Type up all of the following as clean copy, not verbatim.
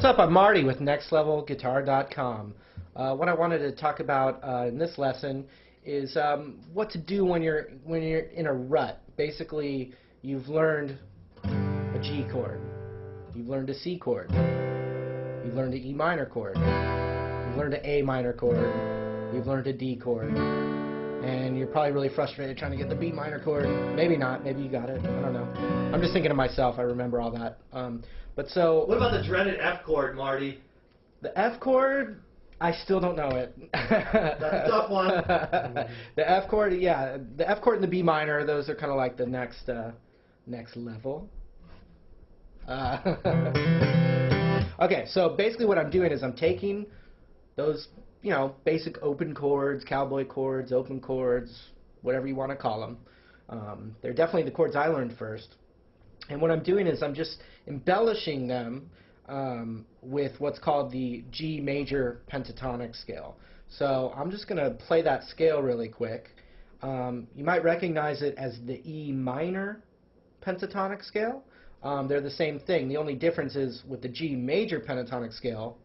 What's up? I'm Marty with NextLevelGuitar.com. What I wanted to talk about in this lesson is what to do when you're in a rut. Basically, you've learned a G chord, you've learned a C chord, you've learned an E minor chord, you've learned an A minor chord, you've learned a D chord, and you're probably really frustrated trying to get the B minor chord. Maybe not. Maybe you got it. I don't know. I'm just thinking of myself. I remember all that. But so. What about the dreaded F chord, Marty? The F chord, I still don't know it. That's a tough one. The F chord, yeah. The F chord and the B minor, those are kind of like the next level. Okay, so basically what I'm doing is I'm taking those, basic open chords, cowboy chords, open chords, whatever you want to call them. They're definitely the chords I learned first. And what I'm doing is I'm just embellishing them with what's called the G major pentatonic scale. So I'm just going to play that scale really quick. You might recognize it as the E minor pentatonic scale. They're the same thing. The only difference is with the G major pentatonic scale,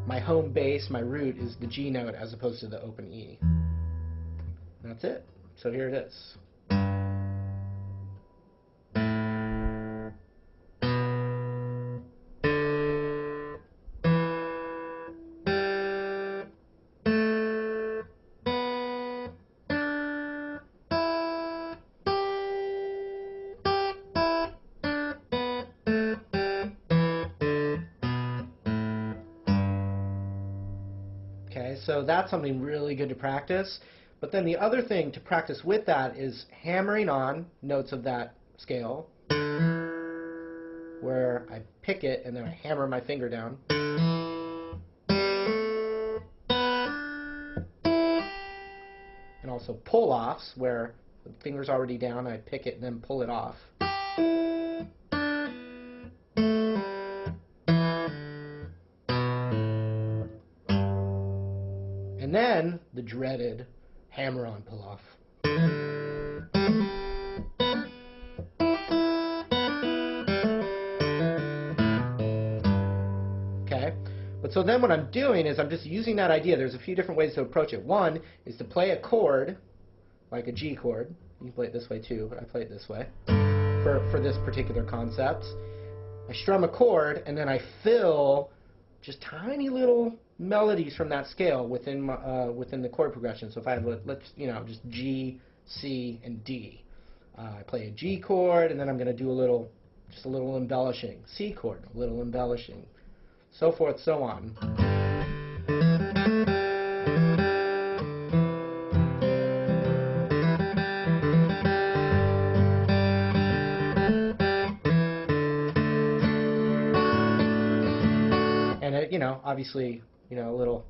my home base, my root, is the G note as opposed to the open E. That's it. So here it is. Okay, so that's something really good to practice. But then the other thing to practice with that is hammering on notes of that scale, where I pick it and then I hammer my finger down. And also pull-offs, where the finger's already down, I pick it and then pull it off. And then the dreaded hammer-on pull-off. Okay, but so then what I'm doing is I'm just using that idea. There's a few different ways to approach it. One is to play a chord, like a G chord. You can play it this way too, but I play it this way for this particular concept. I strum a chord, and then I fill just tiny little melodies from that scale within the chord progression. So if I have, just G, C, and D. I play a G chord, and then I'm going to do just a little embellishing. C chord, a little embellishing. So forth, so on. And obviously, little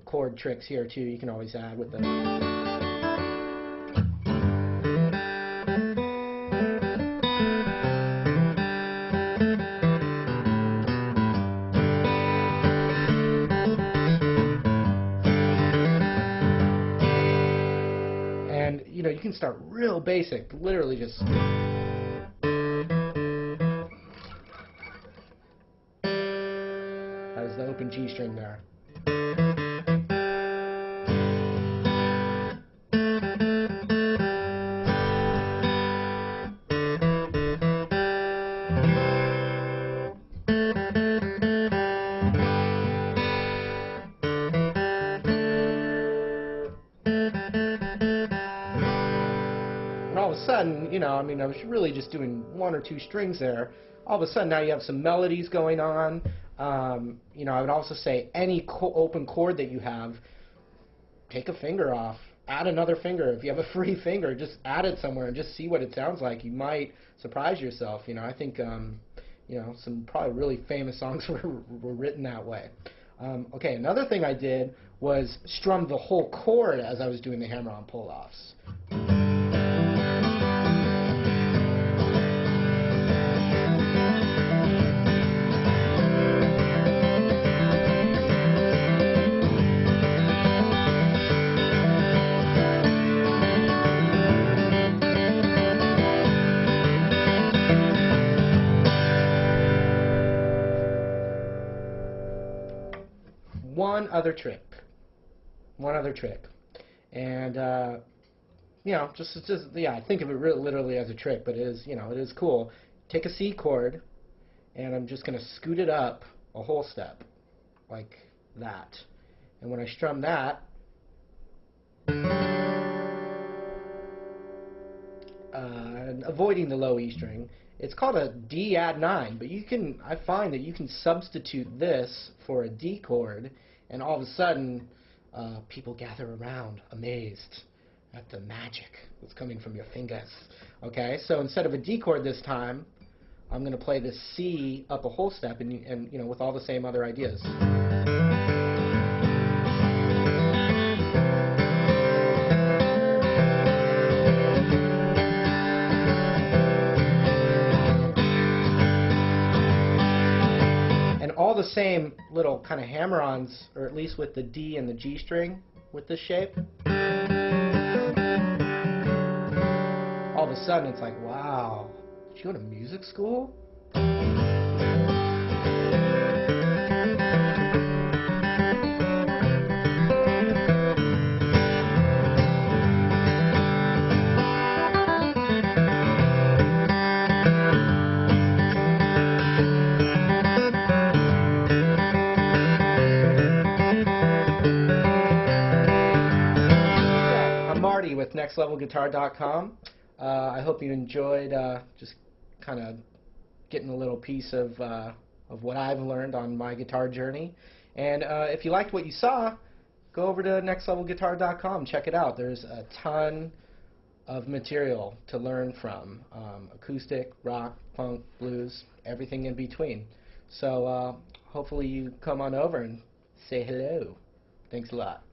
chord tricks here too. You can always add with the. And you can start real basic, literally just. That was the open G string there. And all of a sudden, I was really just doing one or two strings there. All of a sudden, now you have some melodies going on. I would also say any open chord that you have, take a finger off, add another finger. If you have a free finger, just add it somewhere and just see what it sounds like. You might surprise yourself. I think some probably really famous songs were written that way. Okay, another thing I did was strum the whole chord as I was doing the hammer-on pull-offs. other trick. One other trick. And, you know, yeah, I think of it literally as a trick, but it is, you know, it is cool. Take a C chord, and I'm just going to scoot it up a whole step, like that. And when I strum that, and avoiding the low E string, it's called a D add 9, but I find that you can substitute this for a D chord, and all of a sudden, people gather around, amazed at the magic that's coming from your fingers. Okay, so instead of a D chord this time, I'm going to play this C up a whole step, and you know, with all the same other ideas. And all the same little kind of hammer-ons, or at least with the D and the G string, with this shape. All of a sudden, it's like, wow, did you go to music school? With nextlevelguitar.com. I hope you enjoyed just kind of getting a little piece of what I've learned on my guitar journey. And if you liked what you saw, go over to nextlevelguitar.com. Check it out. There's a ton of material to learn from. Acoustic, rock, funk, blues, everything in between. So hopefully you come on over and say hello. Thanks a lot.